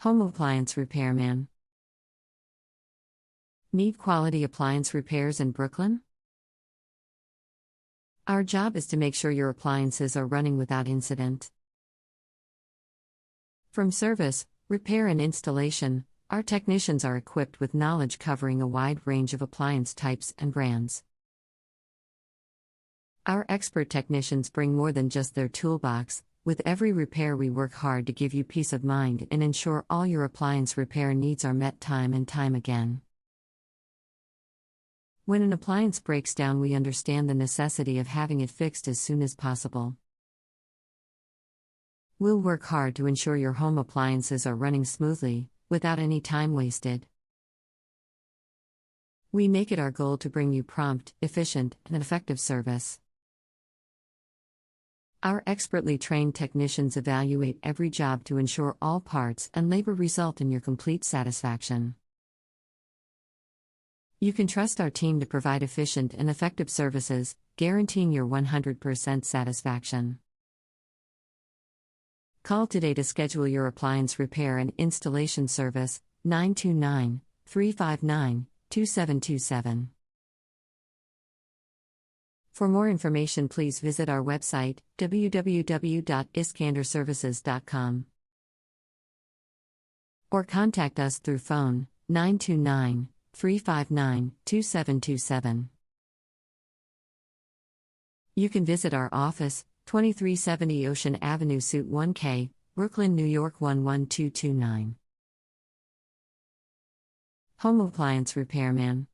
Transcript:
Home Appliance Repairman. Need quality appliance repairs in Brooklyn? Our job is to make sure your appliances are running without incident. From service, repair, and installation, our technicians are equipped with knowledge covering a wide range of appliance types and brands. Our expert technicians bring more than just their toolbox. With every repair, we work hard to give you peace of mind and ensure all your appliance repair needs are met time and time again. When an appliance breaks down, we understand the necessity of having it fixed as soon as possible. We'll work hard to ensure your home appliances are running smoothly, without any time wasted. We make it our goal to bring you prompt, efficient, and effective service. Our expertly trained technicians evaluate every job to ensure all parts and labor result in your complete satisfaction. You can trust our team to provide efficient and effective services, guaranteeing your 100% satisfaction. Call today to schedule your appliance repair and installation service, 929-359-2727. For more information, please visit our website, www.iskanderservices.com, or contact us through phone, 929-359-2727. You can visit our office, 2370 Ocean Avenue, Suite 1K, Brooklyn, New York 11229. Home Appliance Repairman.